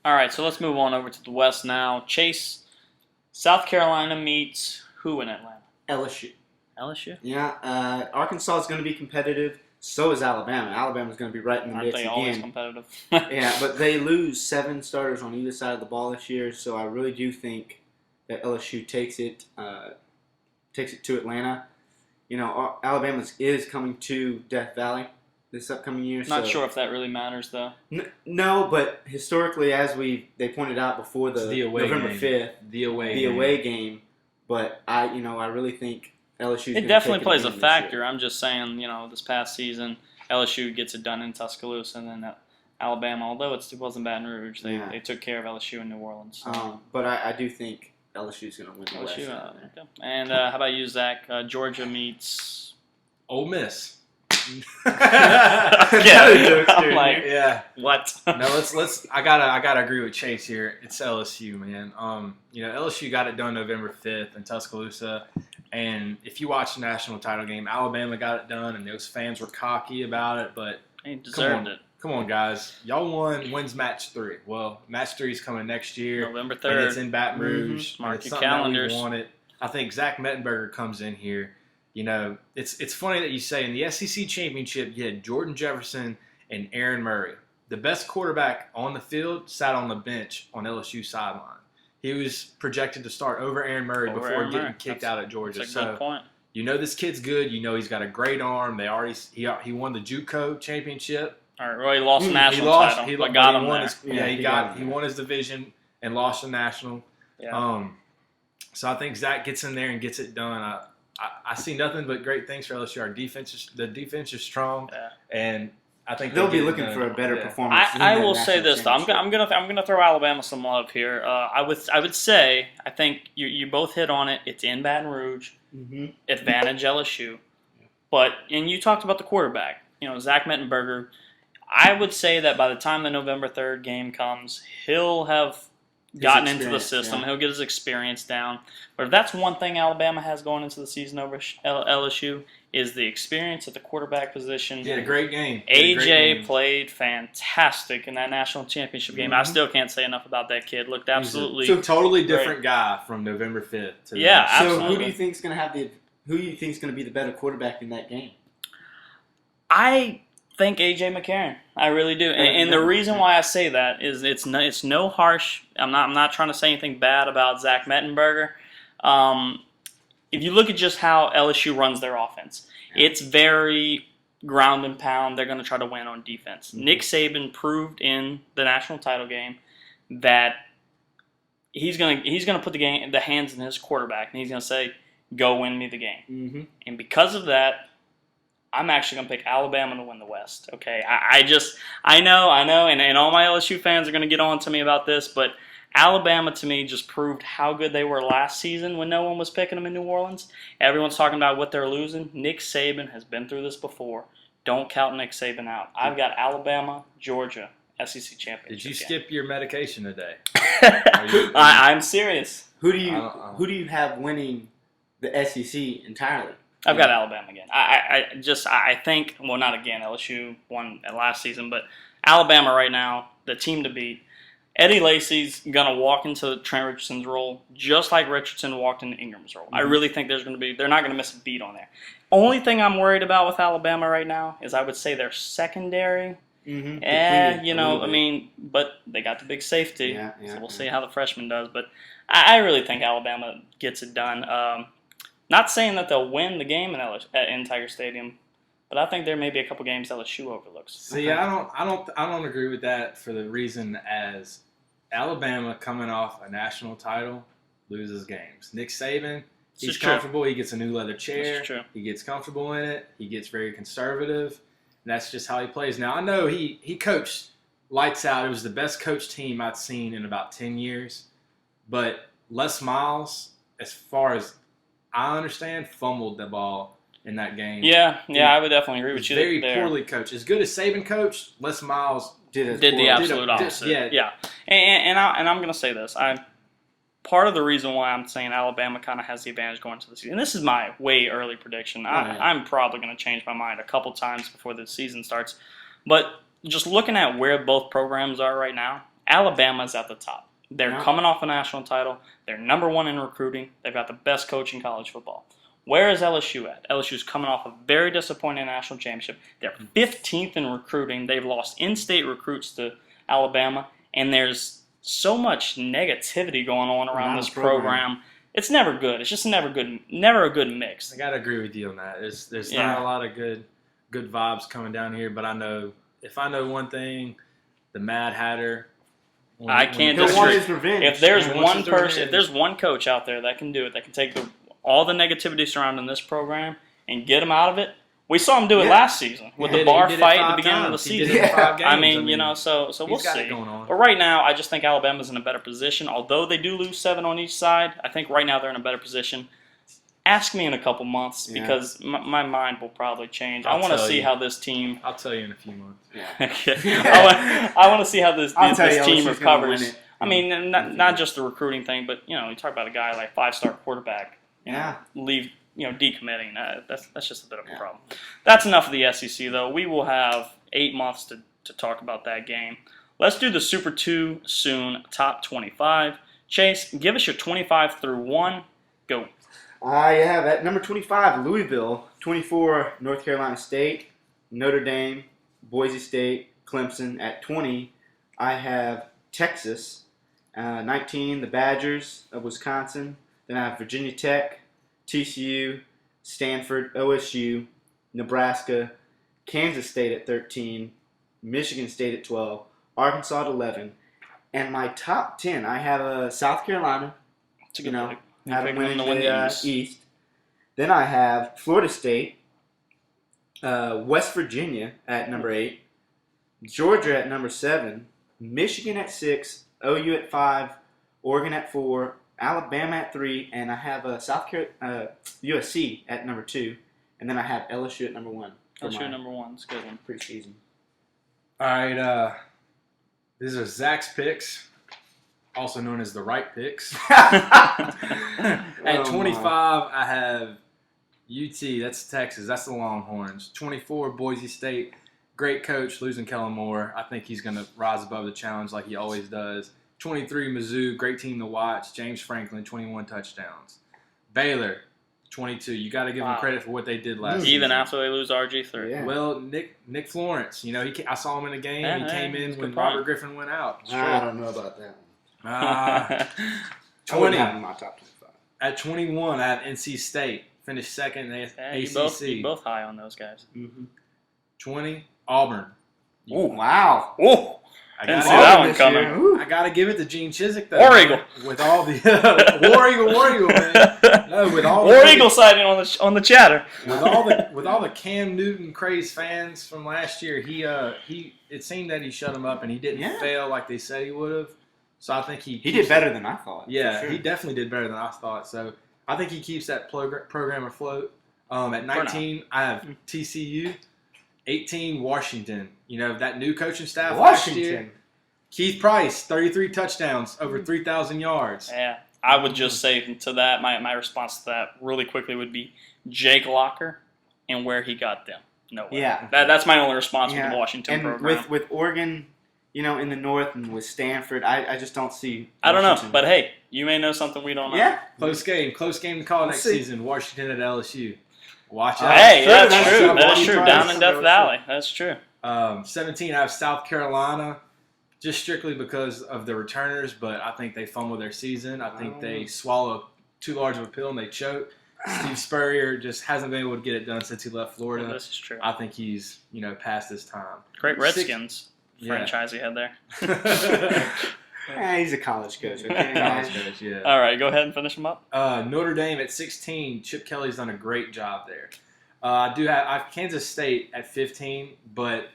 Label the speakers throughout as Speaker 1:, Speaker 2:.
Speaker 1: All right, so let's move on over to the West now. Chase, South Carolina meets who in Atlanta?
Speaker 2: LSU.
Speaker 1: LSU?
Speaker 2: Yeah, Arkansas is going to be competitive. So is Alabama. Alabama's going to be right in the
Speaker 1: Aren't
Speaker 2: mix
Speaker 1: they
Speaker 2: again.
Speaker 1: always competitive?
Speaker 2: Yeah, but they lose 7 starters on either side of the ball this year, so I really do think that LSU takes it to Atlanta. You know, Alabama is coming to Death Valley this upcoming year.
Speaker 1: Not sure if that really matters, though.
Speaker 2: No, but historically, as they pointed out before the November 5th,
Speaker 3: the
Speaker 2: away game. But I really think LSU.
Speaker 1: It definitely plays a factor. I'm just saying, this past season, LSU gets it done in Tuscaloosa, and then Alabama, although it wasn't Baton Rouge, they took care of LSU in New Orleans. So.
Speaker 2: But I do think LSU's going to win the West.
Speaker 1: Okay. And how about you, Zach? Georgia meets
Speaker 3: Ole Miss.
Speaker 1: I'm like,
Speaker 3: yeah.
Speaker 1: What?
Speaker 3: No, let's. I gotta agree with Chase here. It's LSU, man. LSU got it done November 5th in Tuscaloosa, and if you watch the national title game, Alabama got it done, and those fans were cocky about it, but
Speaker 1: they deserved it.
Speaker 3: Come on, guys. Y'all won. When's match 3? Well, match 3 is coming next year.
Speaker 1: November 3rd.
Speaker 3: And it's in Baton Rouge.
Speaker 1: Mm-hmm. Mark your
Speaker 3: calendars. I think Zach Mettenberger comes in here. It's funny that you say in the SEC championship you had Jordan Jefferson and Aaron Murray. The best quarterback on the field sat on the bench on LSU sideline. He was projected to start over Aaron Murray before getting kicked out at Georgia.
Speaker 1: That's a good point.
Speaker 3: This kid's good. He's got a great arm. He won the JUCO championship.
Speaker 1: All right, well, he lost the national title. He
Speaker 3: won his division and lost the national.
Speaker 1: Yeah.
Speaker 3: So I think Zach gets in there and gets it done. I see nothing but great things for LSU. The defense is strong, and I think
Speaker 2: they'll be looking for a better performance.
Speaker 1: I will say this though. I'm gonna throw Alabama some love here. I would say I think you both hit on it. It's in Baton Rouge, advantage LSU, and you talked about the quarterback. Zach Mettenberger. I would say that by the time the November 3rd game comes, he'll have gotten into the system. Yeah. He'll get his experience down. But if that's one thing Alabama has going into the season over LSU is the experience at the quarterback position.
Speaker 3: Yeah, great game.
Speaker 1: AJ played fantastic in that national championship game. I still can't say enough about that kid. Looked absolutely
Speaker 3: He's a totally different guy from November 5th.
Speaker 1: Absolutely.
Speaker 2: So who do you think is going to be the better quarterback in that game?
Speaker 1: I think A.J. McCarron. I really do, and the reason why I say that is it's no harsh. I'm not trying to say anything bad about Zach Mettenberger. If you look at just how LSU runs their offense, it's very ground and pound. They're going to try to win on defense. Nick Saban proved in the national title game that he's going to put the hands in his quarterback, and he's going to say, "Go win me the game." And because of that, I'm actually going to pick Alabama to win the West. Okay, I know, and all my LSU fans are going to get on to me about this, but Alabama to me just proved how good they were last season when no one was picking them in New Orleans. Everyone's talking about what they're losing. Nick Saban has been through this before. Don't count Nick Saban out. I've got Alabama, Georgia, SEC championship.
Speaker 3: Did you skip your medication today?
Speaker 1: I'm serious.
Speaker 2: Who do you have winning the SEC entirely?
Speaker 1: I've got Alabama again. I think, well, not again. LSU won last season, but Alabama right now, the team to beat. Eddie Lacy's going to walk into Trent Richardson's role just like Richardson walked into Ingram's role. I really think they're not going to miss a beat on there. Only thing I'm worried about with Alabama right now is I would say their secondary. But they got the big safety, so we'll see how the freshman does. But I really think Alabama gets it done. Not saying that they'll win the game in Tiger Stadium, but I think there may be a couple games LSU overlooks.
Speaker 3: See, I don't agree with that for the reason as Alabama coming off a national title loses games. Nick Saban, he's comfortable. He gets a new leather chair. He gets comfortable in it. He gets very conservative. And that's just how he plays. Now, I know he coached lights out. It was the best coached team I'd seen in about 10 years. But Les Miles, as far as I understand, fumbled the ball in that game.
Speaker 1: Yeah, I would definitely agree with you there.
Speaker 3: Very poorly coached. As good as Saban coached, Les Miles
Speaker 1: did the absolute opposite. Yeah. And I'm going to say this. Part of the reason why I'm saying Alabama kind of has the advantage going into the season, and this is my way early prediction. I'm probably going to change my mind a couple times before the season starts. But just looking at where both programs are right now, Alabama's at the top. They're
Speaker 2: Yeah.
Speaker 1: coming off a national title. They're number one in recruiting. They've got the best coach in college football. Where is LSU at? LSU's coming off a very disappointing national championship. They're 15th in recruiting. They've lost in-state recruits to Alabama, and there's so much negativity going on around this program. It's never good. It's just never a good mix.
Speaker 3: I gotta agree with you on that. There's not a lot of good vibes coming down here, but if I know one thing, the Mad Hatter.
Speaker 1: I can't
Speaker 2: He'll want
Speaker 1: disagree.
Speaker 2: his revenge.
Speaker 1: If there's
Speaker 3: He wants
Speaker 1: one
Speaker 3: his
Speaker 1: person,
Speaker 3: revenge.
Speaker 1: if there's one coach out there that can do it, that can take all the negativity surrounding this program and get them out of it. We saw him do it last season with the bar fight at the beginning of the season. I mean, so we'll see. But right now, I just think Alabama's in a better position. Although they do lose 7 on each side, I think right now they're in a better position. Ask me in a couple months because my mind will probably change. I want to see how this team.
Speaker 3: I'll tell you in a few months.
Speaker 1: Yeah. I want to see how this team recovers. I mean, not just the recruiting thing, but you talk about a guy like 5-star quarterback. Decommitting. That's just a bit of a problem. That's enough of the SEC, though. We will have 8 months to talk about that game. Let's do the Super 2 soon top 25. Chase, give us your 25 through 1. Go.
Speaker 2: I have at number 25, Louisville. 24, North Carolina State. Notre Dame, Boise State, Clemson. At 20, I have Texas. 19, the Badgers of Wisconsin. Then I have Virginia Tech, TCU, Stanford, OSU, Nebraska, Kansas State at 13, Michigan State at 12, Arkansas at 11. And my top 10, I have South Carolina.
Speaker 1: It's a good pick.
Speaker 2: Have them winning the East. Then I have Florida State, West Virginia at number 8, Georgia at number 7, Michigan at 6, OU at 5, Oregon at 4, Alabama at 3, and I have USC at number 2, and then I have LSU at number 1.
Speaker 1: LSU at number 1. It's a good one.
Speaker 2: Preseason.
Speaker 3: All right, these are Zach's picks, also known as the right picks. At 25, I have UT. That's Texas. That's the Longhorns. 24, Boise State. Great coach, losing Kellen Moore. I think he's going to rise above the challenge like he always does. 23, Mizzou. Great team to watch. James Franklin, 21 touchdowns. Baylor, 22. You got to give them credit for what they did last season.
Speaker 1: Even after they lose RG3.
Speaker 2: Yeah.
Speaker 3: Well, Nick Florence, I saw him in a game. He came in when Robert Griffin went out.
Speaker 2: I don't know about that one.
Speaker 3: 20.
Speaker 2: In my top 25.
Speaker 3: At 21, I have NC State. Finished second in the ACC.
Speaker 1: You both high on those guys.
Speaker 2: Mm-hmm.
Speaker 3: 20, Auburn.
Speaker 2: Oh, wow.
Speaker 1: Oh, I didn't see that one coming.
Speaker 3: I got to give it to Gene Chizik, though.
Speaker 1: War Eagle.
Speaker 3: With all the War Eagle, man. No, with all
Speaker 1: War Eagle sighting on the chatter.
Speaker 3: With all the Cam Newton crazed fans from last year, he it seemed that he shut them up and he didn't fail like they said he would have. So I think he
Speaker 2: did better than I thought.
Speaker 3: Yeah,
Speaker 2: sure.
Speaker 3: He definitely did better than I thought. So I think he keeps that program afloat. At 19, I have TCU. 18, Washington. That new coaching staff last year. Keith Price, 33 touchdowns, over 3,000 yards.
Speaker 1: Yeah, I would just say to that, my response to that really quickly would be Jake Locker and where he got them. No way. Yeah. That's my only response with the Washington program.
Speaker 2: And with Oregon, in the north and with Stanford, I just don't see Washington.
Speaker 1: I don't know, but hey, you may know something we don't know.
Speaker 2: Yeah.
Speaker 3: Close game to call next season. Washington at LSU. Watch out.
Speaker 1: Hey, that's true. That's true. Down in Death Valley. That's true.
Speaker 3: 17, I have South Carolina, just strictly because of the returners, but I think they fumble their season. I think they swallow too large of a pill and they choke. Steve Spurrier just hasn't been able to get it done since he left Florida.
Speaker 1: Yeah, this is true.
Speaker 3: I think he's, past his time.
Speaker 1: Great Redskins franchise he had there.
Speaker 2: He's a college coach.
Speaker 3: Okay?
Speaker 1: All right, go ahead and finish them up.
Speaker 3: Notre Dame at 16. Chip Kelly's done a great job there. I have Kansas State at 15, but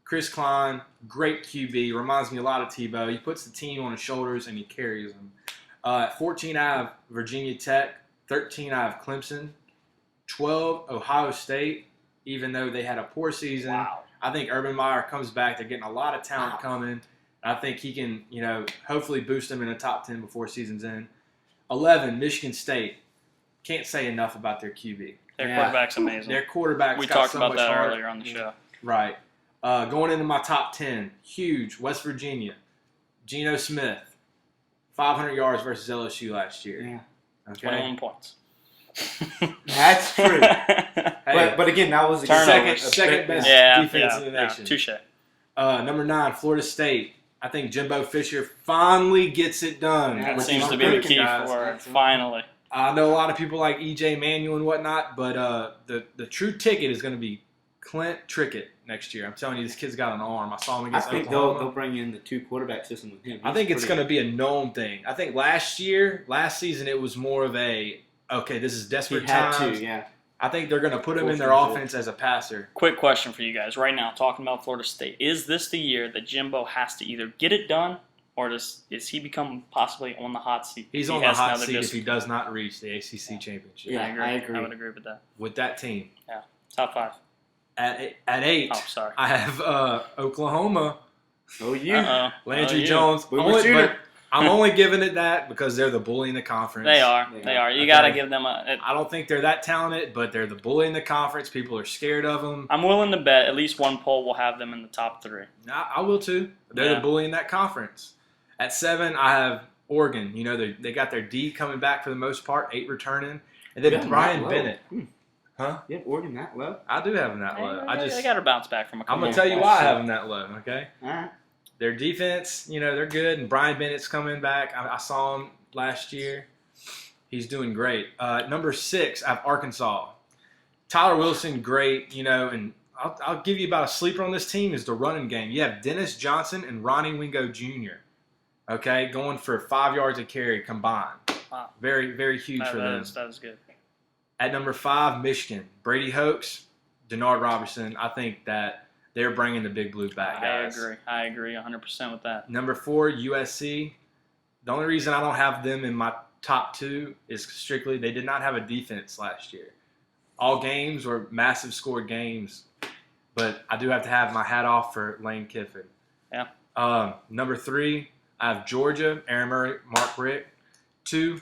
Speaker 3: Chris Klein, great QB, reminds me a lot of Tebow. He puts the team on his shoulders and he carries them. At 14, I have Virginia Tech. 13, I have Clemson. 12, Ohio State, even though they had a poor season.
Speaker 1: Wow.
Speaker 3: I think Urban Meyer comes back. They're getting a lot of talent coming. I think he can, hopefully boost them in the top 10 before season's end. 11, Michigan State. Can't say enough about their QB.
Speaker 1: Their quarterback's amazing.
Speaker 3: Their quarterback's
Speaker 1: We
Speaker 3: got
Speaker 1: talked
Speaker 3: so
Speaker 1: about
Speaker 3: much
Speaker 1: that
Speaker 3: heart.
Speaker 1: earlier on the show.
Speaker 3: Right. Going into my top 10, huge, West Virginia. Geno Smith, 500 yards versus LSU last year.
Speaker 2: Yeah.
Speaker 3: Okay.
Speaker 1: 21 points.
Speaker 2: That's true.
Speaker 3: Hey,
Speaker 2: but again, that was a
Speaker 3: second best defense in the nation.
Speaker 1: Touche.
Speaker 3: Number 9, Florida State. I think Jimbo Fisher finally gets it done.
Speaker 1: That seems to be the key for it. Finally.
Speaker 3: I know a lot of people like E.J. Manuel and whatnot, but the true ticket is going to be Clint Trickett next year. I'm telling you, this kid's got an arm. I saw him against Oklahoma.
Speaker 2: They'll bring in the 2-quarterback system with him.
Speaker 3: I think it's going to be a known thing. I think last season, it was more of a, okay, this is desperate times.
Speaker 2: Yeah.
Speaker 3: I think they're going to put him in their offense as a passer.
Speaker 1: Quick question for you guys right now, talking about Florida State. Is this the year that Jimbo has to either get it done or is he become possibly on the hot seat?
Speaker 3: He's on the hot seat if he does not reach the ACC championship.
Speaker 2: Yeah, I agree.
Speaker 1: I would agree with that.
Speaker 3: With that team.
Speaker 1: Yeah. Top 5.
Speaker 3: At 8, I have Oklahoma.
Speaker 2: OU.
Speaker 3: Landry Jones. But I'm only giving it that because they're the bully in the conference.
Speaker 1: They are. You got to give them a...
Speaker 3: I don't think they're that talented, but they're the bully in the conference. People are scared of them.
Speaker 1: I'm willing to bet at least one poll will have them in the top 3.
Speaker 3: I will too. They're the bully in that conference. At 7, I have Oregon. You know, they got their D coming back for the most part, 8 returning. And then Brian Bennett. Huh?
Speaker 2: You have Oregon that low?
Speaker 3: I do have them that low.
Speaker 1: They got to bounce back from a couple.
Speaker 3: I'm going to tell you why I have them that low, okay?
Speaker 2: All right.
Speaker 3: Their defense, they're good, and Brian Bennett's coming back. I saw him last year. He's doing great. Number 6, I have Arkansas. Tyler Wilson, great, and I'll give you about a sleeper on this team is the running game. You have Dennis Johnson and Ronnie Wingo Jr., okay, going for 5 yards a carry combined.
Speaker 1: Wow.
Speaker 3: Very, very huge for them.
Speaker 1: That is good.
Speaker 3: At number 5, Michigan. Brady Hoax, Denard Robertson. I think that they're bringing the big blue back, guys.
Speaker 1: I agree 100% with that.
Speaker 3: Number 4, USC. The only reason I don't have them in my top 2 is strictly they did not have a defense last year. All games were massive scored games, but I do have to have my hat off for Lane Kiffin.
Speaker 1: Yeah.
Speaker 3: Number 3, I have Georgia, Aaron Murray, Mark Richt. 2,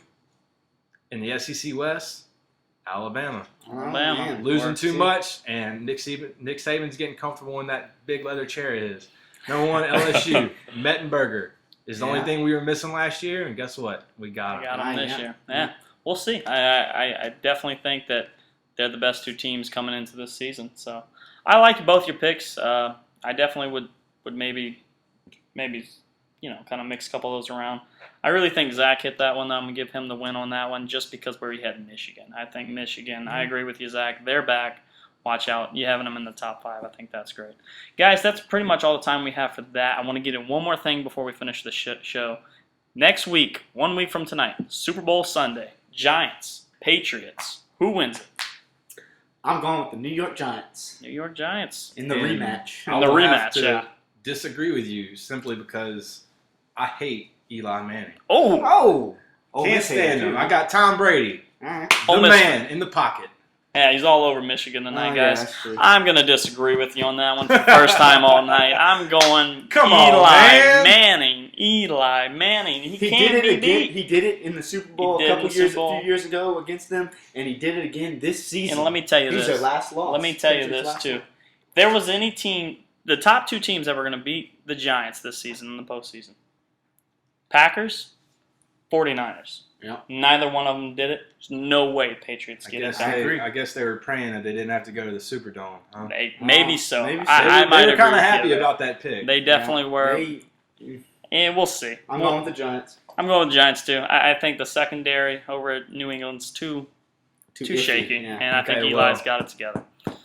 Speaker 3: in the SEC West, Alabama. Losing too much, and Nick Saban's getting comfortable in that big leather chair it is. Number 1, LSU. Mettenberger is the only thing we were missing last year, and guess what? We got him.
Speaker 1: We got him this year. Yeah, we'll see. I definitely think that they're the best 2 teams coming into this season. So I liked both your picks. I definitely would maybe kind of mix a couple of those around. I really think Zach hit that one, though. I'm going to give him the win on that one just because where he had Michigan. I think Michigan, I agree with you, Zach. They're back. Watch out. You having them in the top 5. I think that's great. Guys, that's pretty much all the time we have for that. I want to get in one more thing before we finish the show. Next week, 1 week from tonight, Super Bowl Sunday, Giants, Patriots. Who wins it?
Speaker 2: I'm going with the New York Giants.
Speaker 1: New York Giants.
Speaker 2: In the rematch.
Speaker 1: In the rematch, yeah.
Speaker 3: Disagree with you simply because I hate Eli Manning. Can't stand him. I got Tom Brady, the man in the pocket.
Speaker 1: Yeah, he's all over Michigan tonight, guys. I'm going to disagree with you on that one for the first time all night. I'm going Eli Manning. Eli Manning. He can't be beat.
Speaker 2: He did it in the Super Bowl a few years ago against them, and he did it again this season.
Speaker 1: And let me tell you this.
Speaker 2: He's their last loss.
Speaker 1: Let me tell you this, too. If there was any team, the top 2 teams that were going to beat the Giants this season in the postseason, Packers, 49ers.
Speaker 2: Yep.
Speaker 1: Neither one of them did it. There's no way Patriots get it done.
Speaker 3: I guess they were praying that they didn't have to go to the Superdome. Huh?
Speaker 1: Maybe so.
Speaker 2: Maybe so.
Speaker 1: I might
Speaker 3: they were kind of happy
Speaker 1: agree
Speaker 3: about that pick.
Speaker 1: They definitely were. We'll see.
Speaker 2: I'm going with the Giants.
Speaker 1: I'm going with the Giants, too. I think the secondary over at New England's too shaky, and I think Eli's got it together.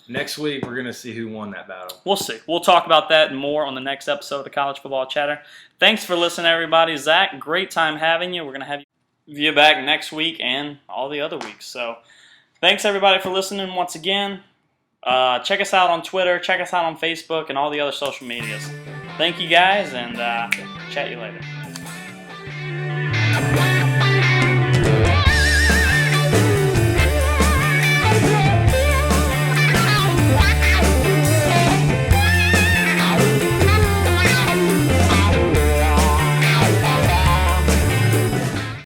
Speaker 3: Next week, we're going to see who won that battle.
Speaker 1: We'll see. We'll talk about that and more on the next episode of College Football Chatter. Thanks for listening, everybody. Zach, great time having you. We're going to have you back next week and all the other weeks. So thanks, everybody, for listening once again. Check us out on Twitter. Check us out on Facebook and all the other social medias. Thank you, guys, and chat you later.